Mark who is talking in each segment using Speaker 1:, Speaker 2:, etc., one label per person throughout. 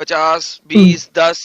Speaker 1: 50, 20, 10,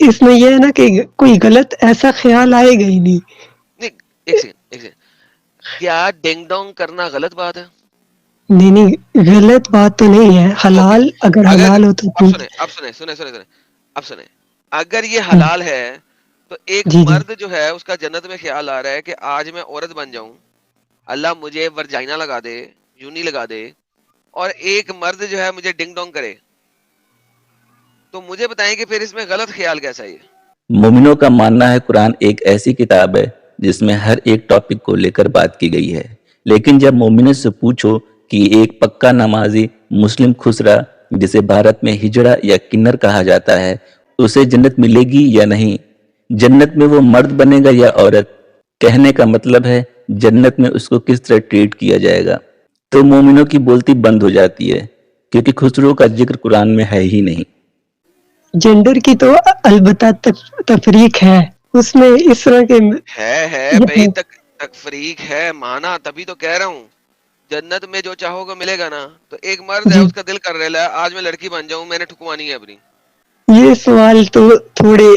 Speaker 2: اس میں یہ ہے نا کہ کوئی غلط ایسا خیال آئے گا ہی نہیں.
Speaker 1: نہیں ایک سیکنڈ کیا ڈنگ ڈونگ کرنا غلط بات ہے؟
Speaker 2: نہیں نہیں غلط بات تو نہیں ہے. حلال اگر حلال ہو تو
Speaker 1: اب سنیں اگر یہ حلال ہے تو ایک
Speaker 2: جی جی
Speaker 1: مرد جو ہے اس کا جنت میں خیال آ رہا ہے کہ آج میں عورت بن جاؤں, اللہ مجھے ورجائنا لگا دے, یونی لگا دے, اور ایک مرد جو ہے مجھے ڈنگ ڈونگ کرے, تو مجھے بتائیں کہ پھر اس میں غلط خیال کیسا ہے؟
Speaker 3: مومنوں کا ماننا ہے قرآن ایک ایسی کتاب ہے جس میں ہر ایک ٹاپک کو لے کر بات کی گئی ہے, لیکن جب مومنوں سے پوچھو کہ ایک پکا نمازی مسلم خسرا جسے بھارت میں ہجڑا یا کنر کہا جاتا ہے اسے جنت ملے گی یا نہیں, جنت میں وہ مرد بنے گا یا عورت, کہنے کا مطلب ہے جنت میں اس کو کس طرح ٹریٹ کیا جائے گا, تو مومنوں کی بولتی بند ہو جاتی ہے کیونکہ خسرو کا ذکر قرآن میں ہے ہی نہیں.
Speaker 2: جینڈر کی تو البتہ تفریق ہے اس میں, اس طرح کے
Speaker 1: ہے بھائی تفریق ہے, مانا تبھی تو کہہ رہا ہوں جنت میں جو چاہو گا ملے گا نا. تو ایک مرد ہے
Speaker 2: جی
Speaker 1: اس کا دل کر رہا ہے آج میں لڑکی بن جاؤں, میں نے ٹھکوانی ہے اپنی.
Speaker 2: یہ سوال تو تھوڑے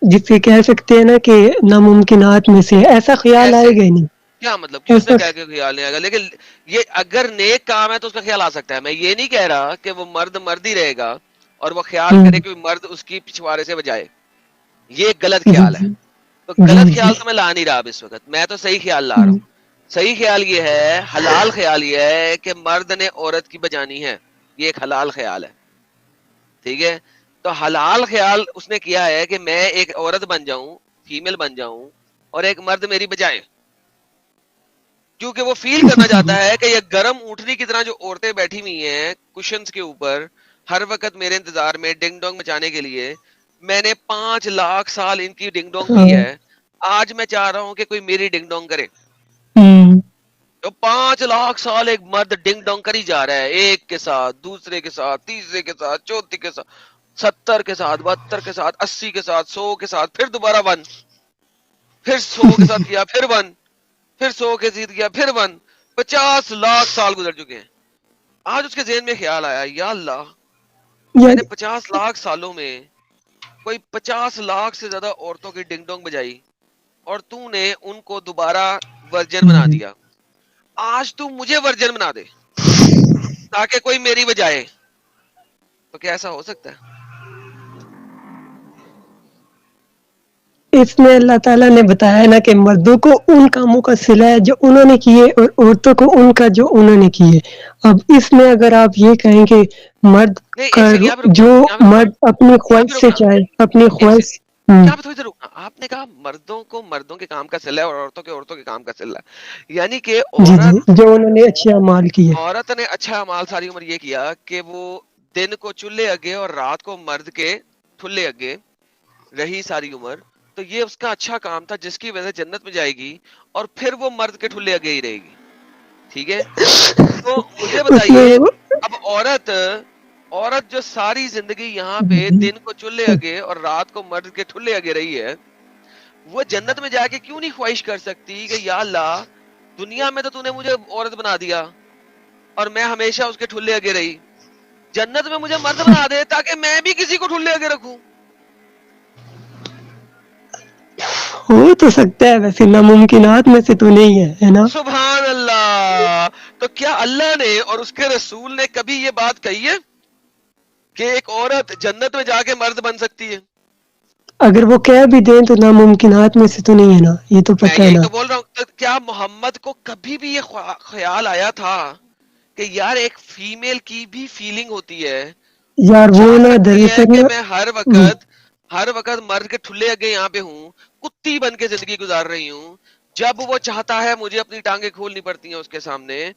Speaker 2: جسے کہہ سکتے ہیں نا کہ ناممکنات میں سے, ایسا خیال
Speaker 1: کیسے,
Speaker 2: آئے گا ہی نہیں.
Speaker 1: کیا مطلب کس نے
Speaker 2: ایسا
Speaker 1: کہا کہ خیال نہیں آئے گا؟ لیکن یہ اگر نیک کام ہے تو اس کا خیال آ سکتا ہے. میں یہ نہیں کہہ رہا کہ وہ مرد ہی رہے گا اور وہ خیال کرے کہ مرد اس کی پچھوارے سے بجائے, یہ ایک غلط
Speaker 2: جی
Speaker 1: خیال ہے.
Speaker 2: جی
Speaker 1: تو
Speaker 2: جی
Speaker 1: غلط
Speaker 2: جی
Speaker 1: خیال تو میں لا نہیں رہا اب اس وقت, میں تو صحیح خیال لا رہا ہوں. صحیح خیال یہ ہے, حلال خیال یہ ہے کہ مرد نے عورت کی بجانی ہے, یہ ایک حلال خیال ہے. ٹھیک ہے, تو حلال خیال اس نے کیا ہے کہ میں ایک عورت بن جاؤں, فیمیل بن جاؤں, اور ایک مرد میری بجائے, کیونکہ وہ فیل کرنا چاہتا ہے کہ یہ گرم اونٹنی کی طرح جو عورتیں بیٹھی ہوئی ہیں کشنز کے اوپر ہر وقت میرے انتظار میں ڈنگ ڈونگ مچانے کے لیے, میں نے 5 لاکھ سال ان کی ڈنگ ڈونگ کی ہے, آج میں چاہ رہا ہوں کہ کوئی میری ڈنگ ڈونگ کرے. تو 5 لاکھ سال ایک مرد ڈنگ ڈونگ کری جا رہا ہے, ایک کے ساتھ, دوسرے کے ساتھ, تیسرے کے ساتھ, چوتھے کے ساتھ, 70 کے ساتھ, 72 کے ساتھ, 80 کے ساتھ, 100 کے ساتھ, پھر دوبارہ 1, پھر 100 کے ساتھ کیا, پھر 1, پھر 100 کے ساتھ کیا, پھر 1, 50 لاکھ سال گزر چکے ہیں. آج اس کے ذہن میں خیال آیا, یا اللہ میں نے 50 لاکھ سالوں میں کوئی 50 لاکھ سے زیادہ عورتوں کی ڈنگ ڈونگ بجائی اور تو نے ان کو دوبارہ ورجن بنا دیا, آج تو مجھے ورجن بنا دے تاکہ کوئی میری بجائے, تو کیا ایسا ہو سکتا ہے؟
Speaker 2: اس میں اللہ تعالیٰ نے بتایا نا کہ مردوں کو ان کاموں کا صلہ ہے جو انہوں نے کیے اور عورتوں کو ان کا جو انہوں نے کیے. اب اس میں اگر آپ یہ کہیں کہ مرد
Speaker 1: نہیں
Speaker 2: کا
Speaker 1: ایک سیکنڈ یہاں پہ رکنا,
Speaker 2: جو
Speaker 1: یہاں پہ رکنا,
Speaker 2: مرد اپنی
Speaker 1: یہاں پہ
Speaker 2: خواہش سے
Speaker 1: رکنا,
Speaker 2: چاہے اپنی
Speaker 1: ایک
Speaker 2: خواہش.
Speaker 1: سیکنڈ یہاں پہ تھوڑی دیر رکنا. آپ نے کہا مردوں کو مردوں کے کام کا صلہ ہے اور عورتوں کے کام کا صلہ ہے, یعنی کہ
Speaker 2: جی جی
Speaker 1: عورت
Speaker 2: جو انہوں نے اچھے اعمال کیے.
Speaker 1: عورت نے اچھا اعمال ساری عمر یہ کیا کہ وہ دن کو چولہے اگے اور رات کو مرد کے ٹھلے اگے رہی ساری عمر, تو یہ اس کا اچھا کام تھا جس کی وجہ سے جنت میں جائے گی, اور پھر وہ مرد کے ٹھلے اگے ہی رہے گی. ٹھیک ہے, تو مجھے
Speaker 2: اس میں
Speaker 1: بتائیے اب عورت جو ساری زندگی یہاں پہ دن کو چولہے اگے اور رات کو مرد کے ٹھلے اگے رہی ہے, وہ جنت میں جا کے کیوں نہیں خواہش کر سکتی کہ یا اللہ دنیا میں تو نے مجھے عورت بنا دیا اور میں ہمیشہ اس کے ٹھلے اگے رہی, جنت میں مجھے مرد بنا دے تاکہ میں بھی کسی کو ٹھلے اگے رکھوں.
Speaker 2: ہو تو سکتا ہے, ویسے ناممکنات میں سے تو نہیں ہے نا.
Speaker 1: سبحان اللہ. تو کیا اللہ نے اور اس کے رسول نے کبھی یہ بات کہی ہے کہ ایک عورت جنت میں جا کے مرد بن سکتی ہے؟
Speaker 2: اگر وہ کہہ بھی دیں تو ناممکنات میں سے تو نہیں ہے نا, یہ تو
Speaker 1: میں
Speaker 2: پتہ ہے
Speaker 1: یہی
Speaker 2: نا.
Speaker 1: تو بول رہا ہوں, تو کیا محمد کو کبھی بھی یہ خیال آیا تھا کہ یار ایک فیمیل کی بھی فیلنگ ہوتی ہے,
Speaker 2: یار وہ
Speaker 1: چاہ
Speaker 2: نا
Speaker 1: سکتی ہے
Speaker 2: دراصل
Speaker 1: کہ
Speaker 2: نا
Speaker 1: میں ہر وقت مرد کے ٹھلے اگے یہاں پہ ہوں, کتی بن کے زندگی گزار رہی ہوں, جب وہ چاہتا ہے مجھے اپنی ٹانگیں کھولنی پڑتی ہیں اس کے سامنے,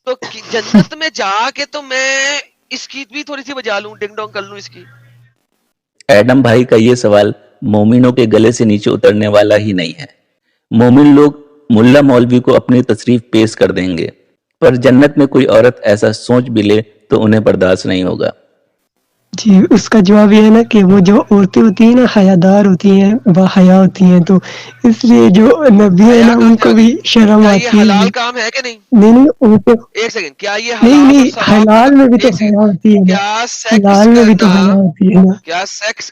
Speaker 1: تو جنت میں جا کے تو میں اس کی بھی تھوڑی سی بجا لوں, ڈنگ ڈونگ کر لوں اس کی.
Speaker 3: ایڈم بھائی کا یہ سوال مومنوں کے گلے سے نیچے اترنے والا ہی نہیں ہے. مومن لوگ ملا مولوی کو اپنی تصریف پیش کر دیں گے, پر جنت میں کوئی عورت ایسا سوچ بھی لے تو انہیں برداشت نہیں ہوگا.
Speaker 2: جی اس کا جواب یہ ہے نا کہ وہ جو عورتیں ہوتی ہیں نا حیادار ہوتی ہیں, باحیا ہوتی ہیں, تو اس لیے جو نبی ہے
Speaker 1: حیا
Speaker 2: نا
Speaker 1: کہاں
Speaker 2: ان
Speaker 1: سے
Speaker 2: کو
Speaker 1: آ
Speaker 2: بھی
Speaker 1: گئی؟
Speaker 2: شرم
Speaker 1: کیا یہ
Speaker 2: آتی ہے.
Speaker 1: حلال کام ہے کہ نہیں؟
Speaker 2: نہیں ان کو
Speaker 1: ایک سیکنڈ, کیا یہ
Speaker 2: نہیں
Speaker 1: حلال اور
Speaker 2: نہیں
Speaker 1: ثواب
Speaker 2: حلال میں بھی تو
Speaker 1: ایک سیکنڈ,
Speaker 2: حیا ہوتی ہے نا,
Speaker 1: کیا سیکس
Speaker 2: حلال میں بھی تو
Speaker 1: کرنا,
Speaker 2: حیا ہوتی ہے نا.
Speaker 1: کیا سیکس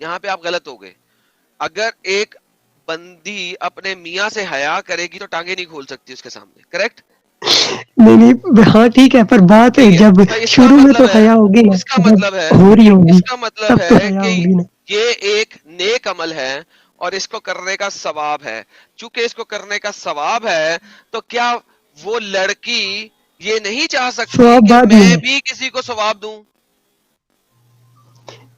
Speaker 1: یہاں پہ آپ غلط ہو گئے. اگر ایک بندی اپنے میاں سے حیا کرے گی تو ٹانگیں نہیں کھول سکتی اس کے سامنے، کریکٹ؟
Speaker 2: نہیں ہاں ٹھیک ہے، پر بات ہے جب
Speaker 1: تو اس کا
Speaker 2: شروع میں تو
Speaker 1: مطلب ہے،
Speaker 2: حیا ہوگی نا،
Speaker 1: اس کا
Speaker 2: جب
Speaker 1: مطلب ہے،
Speaker 2: ہو رہی ہوگی
Speaker 1: اس کا مطلب
Speaker 2: تب تو
Speaker 1: ہے
Speaker 2: حیا
Speaker 1: کہ
Speaker 2: ہوگی نا.
Speaker 1: یہ ایک نیک عمل ہے اور اس کو کرنے کا ثواب ہے. چونکہ اس کو کرنے کا ثواب ہے تو کیا وہ لڑکی یہ نہیں چاہ سکتی
Speaker 2: ثواب
Speaker 1: کہ
Speaker 2: بعد
Speaker 1: میں
Speaker 2: میں ہے.
Speaker 1: بھی کسی کو ثواب دوں؟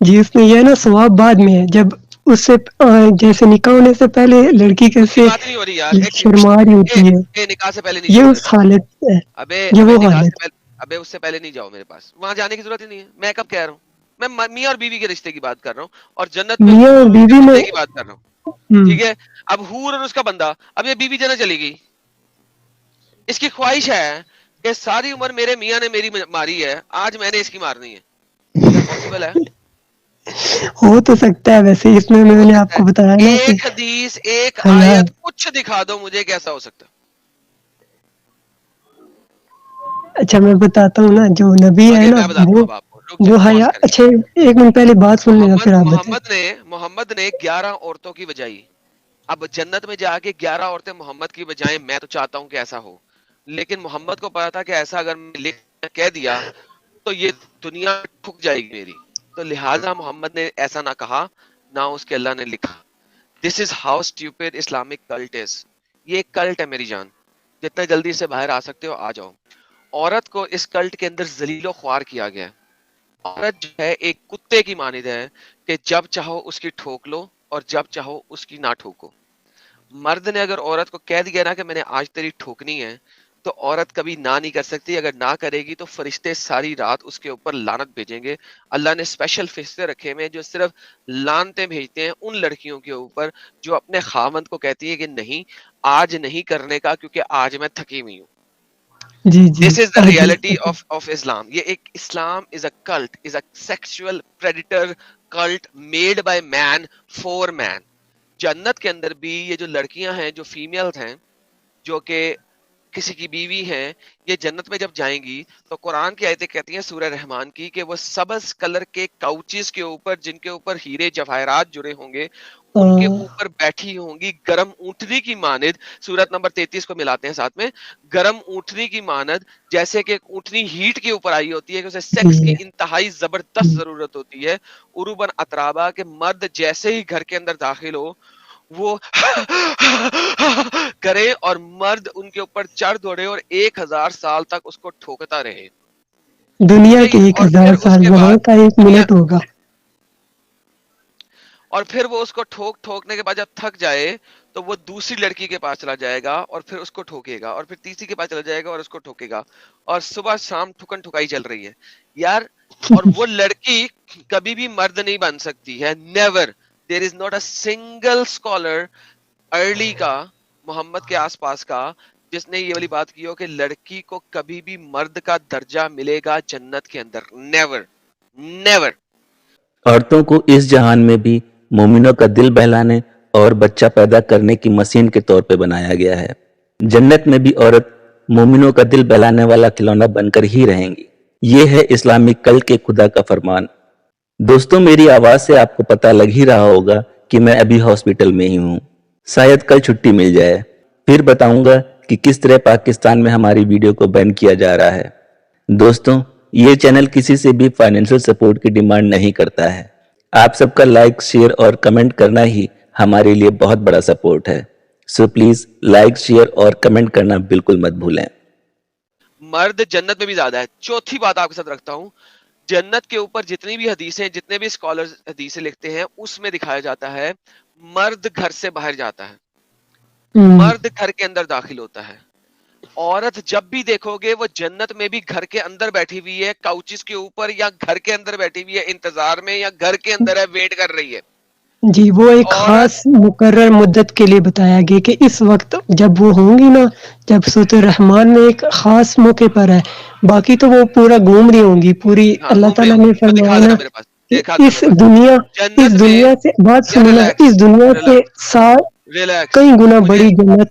Speaker 2: جی اس میں یہ ہے نا ثواب بعد میں ہے، جب اس سے جیسے نکاح ہونے سے پہلے لڑکی
Speaker 1: اس کی
Speaker 2: کیسے
Speaker 1: بات نہیں ہو رہی یار. ایک
Speaker 2: شرما رہی ہوتی ہے،
Speaker 1: نکاح سے پہلے نہیں
Speaker 2: یہ
Speaker 1: جاؤ میرے
Speaker 2: اس
Speaker 1: پاس.
Speaker 2: حالت ہے،
Speaker 1: ابے
Speaker 2: یہ
Speaker 1: ابے
Speaker 2: وہ
Speaker 1: نکاح سے
Speaker 2: حالت.
Speaker 1: پہلے، ابے اس سے پہلے نہیں جاؤ میرے پاس. وہاں جانے کی ضرورت ہی نہیں ہے. میں کب کہہ رہا ہوں؟ میں میاں اور بیوی کے رشتے کی بات کر رہا ہوں اور جنت میں
Speaker 2: میاں
Speaker 1: حور
Speaker 2: اور
Speaker 1: اور اس کے
Speaker 2: بیوی میں
Speaker 1: بندے کی بات کر رہا ہوں. ٹھیک ہے، اب حور اور اس کا بندہ، اب یہ بیوی جنت چلی گئی، اس کی خواہش ہے کہ ساری عمر میرے میاں نے میری ماری ہے، آج میں نے اس کی مارنی ہے. کیا پاسبل ہے؟
Speaker 2: ہو تو سکتا ہے. ویسے اس میں
Speaker 1: ہو
Speaker 2: میں نے آپ
Speaker 1: سکتا
Speaker 2: کو
Speaker 1: ہے.
Speaker 2: بتایا نا کہ
Speaker 1: ایک حدیث، ایک
Speaker 2: حیا.
Speaker 1: آیت، کچھ دکھا دو مجھے کیسا ہو سکتا ہے.
Speaker 2: اچھا میں بتاتا ہوں نا، جو نبی ہے
Speaker 1: اوکے
Speaker 2: نا
Speaker 1: میں بتاتا ہوں اب آپ کو، رک
Speaker 2: وہ
Speaker 1: جائیں،
Speaker 2: حیا.
Speaker 1: پاز کریں.
Speaker 2: اچھا ایک منٹ پہلے بات سن لینا پھر آپ بتائیں.
Speaker 1: محمد نے 11 عورتوں کی بجائی. اب جنت میں جا کے 11 عورتیں محمد کی بجائیں، میں تو چاہتا ہوں کہ ایسا ہو، لیکن محمد کو پتا تھا کہ ایسا اگر میں لکھ کہہ دیا تو یہ دنیا ٹھک جائے گی میری، تو لہٰذا محمد نے ایسا نہ کہا، نہ اس کے اللہ نے لکھا. This is how stupid Islamic cult is. یہ ایک کلٹ ہے میری جان، جتنا جلدی سے باہر آ سکتے ہو آ جاؤ. عورت کو اس کلٹ کے اندر ذلیل و خوار کیا گیا ہے. عورت جو ہے ایک کتے کی مانند ہے کہ جب چاہو اس کی ٹھوک لو اور جب چاہو اس کی نہ ٹھوکو. مرد نے اگر عورت کو کہہ دیا نا کہ میں نے آج تیری ٹھوکنی ہے، تو عورت کبھی نہ نہیں کر سکتی. اگر نہ کرے گی تو فرشتے ساری رات اس کے اوپر لعنت بھیجیں گے. اللہ نے اسپیشل فرشتے رکھے ہوئے جو صرف لعنتیں بھیجتے ہیں ان لڑکیوں کے اوپر جو اپنے خاوند کو کہتی ہے کہ نہیں آج نہیں کرنے کا کیونکہ آج میں تھکی ہوئی ہوں.
Speaker 2: جی جی
Speaker 1: This is the
Speaker 2: آج
Speaker 1: reality of Islam. یہ ایک Islam is a cult, is a sexual predator cult made by man for man. جنت کے اندر بھی یہ جو لڑکیاں ہیں، جو فیمیلز ہیں، جو کہ کسی کی بیوی ہیں، یہ جنت میں جب جائیں گی تو قرآن کی آیتیں کہتی ہیں سورہ رحمان کی کہ وہ سبز کلر کے کوچز کے اوپر جن کے اوپر ہیرے جواہرات جڑے ہوں گے ان کے اوپر بیٹھی ہوں گی گرم اونٹنی کی مانند. سورت نمبر 33 کو ملاتے ہیں ساتھ میں. گرم اونٹنی کی مانند، جیسے کہ اونٹنی ہیٹ کے اوپر آئی ہوتی ہے کہ اسے سیکس کی انتہائی زبردست ضرورت ہوتی ہے عروباً اترابا، کہ مرد جیسے ہی گھر کے اندر داخل ہو وہ کرے اور مرد ان کے اوپر چڑھ دوڑے اور 1000 سال تک اس کو ٹھوکتا رہے.
Speaker 2: دنیا کے
Speaker 1: اور پھر
Speaker 2: 1000
Speaker 1: اس
Speaker 2: سال
Speaker 1: کے
Speaker 2: وہاں
Speaker 1: بعد
Speaker 2: کا 1
Speaker 1: دنیا،
Speaker 2: منٹ ہوگا.
Speaker 1: اور پھر وہ اس کو ٹھوکنے کے بعد جب تھک جائے تو وہ دوسری لڑکی کے پاس چلا جائے گا اور پھر اس کو ٹھوکے گا اور پھر تیسری کے پاس چلا جائے گا اور اس کو ٹھوکے گا. اور صبح شام ٹھکن ٹھکائی چل رہی ہے یار. اور وہ لڑکی کبھی بھی مرد نہیں بن سکتی ہے. Never. There is not a single scholar early کا، محمد کے آس پاس کا، جس نے یہ والی بات کی ہو کہ لڑکی کو کبھی بھی مرد کا درجہ ملے گا جنت کے اندر. Never never.
Speaker 3: عورتوں کو اس جہان میں بھی مومنوں کا دل بہلانے اور بچہ پیدا کرنے کی مشین کے طور پہ بنایا گیا ہے. جنت میں بھی عورت مومنوں کا دل بہلانے والا کھلونا بن کر ہی رہیں گی. یہ ہے اسلامی کلٹ کے خدا کا فرمان. دوستوں میری آواز سے آپ کو پتہ لگ ہی رہا ہوگا کہ میں ابھی ہاسپٹل میں ہی ہوں. شاید کل چھٹی مل جائے. پھر بتاؤں گا کہ کس طرح پاکستان میں ہماری ویڈیو کو بین کیا جا رہا ہے. دوستوں یہ چینل کسی سے بھی فائنینشل سپورٹ کی ڈیمانڈ نہیں کرتا ہے. آپ سب کا لائک، شیئر اور کمنٹ کرنا ہی ہمارے لیے بہت بڑا سپورٹ ہے. سو پلیز لائک، شیئر اور کمنٹ کرنا بالکل مت بھولیں.
Speaker 1: مرد جنت میں بھی زیادہ ہے. چوتھی بات آپ کے ساتھ رکھتا ہوں، جنت کے اوپر جتنی بھی حدیثیں، جتنے بھی اسکالر حدیثیں لکھتے ہیں اس میں دکھایا جاتا ہے مرد گھر سے باہر جاتا ہے، مرد گھر کے اندر داخل ہوتا ہے. عورت جب بھی دیکھو گے وہ جنت میں بھی گھر کے اندر بیٹھی ہوئی ہے کاؤچز کے اوپر، یا گھر کے اندر بیٹھی ہوئی ہے انتظار میں، یا گھر کے اندر ہے ویٹ کر رہی ہے.
Speaker 2: جی وہ ایک
Speaker 1: عورت
Speaker 2: خاص مقرر مدت کے لیے بتایا گیا کہ اس وقت جب وہ ہوں گی نا، جب سورۃ الرحمن میں ایک خاص موقع پر ہے، باقی تو وہ پورا گھوم رہی ہوں گی پوری.
Speaker 1: ہاں
Speaker 2: اللہ
Speaker 1: گھوم رہی
Speaker 2: تعالیٰ
Speaker 1: ہوں
Speaker 2: نے
Speaker 1: گی. تو
Speaker 2: فرمایا
Speaker 1: دکھا دینا
Speaker 2: نا
Speaker 1: میرے پاس،
Speaker 2: کہ
Speaker 1: دکھا دو میرے پاس.
Speaker 2: اس
Speaker 1: جنت میں
Speaker 2: دنیا سے بات
Speaker 1: یا
Speaker 2: سنو نا،
Speaker 1: ریلیکس
Speaker 2: اس دنیا سے
Speaker 1: ریلیکس
Speaker 2: کئی گنا
Speaker 1: مجھے
Speaker 2: بڑی جنت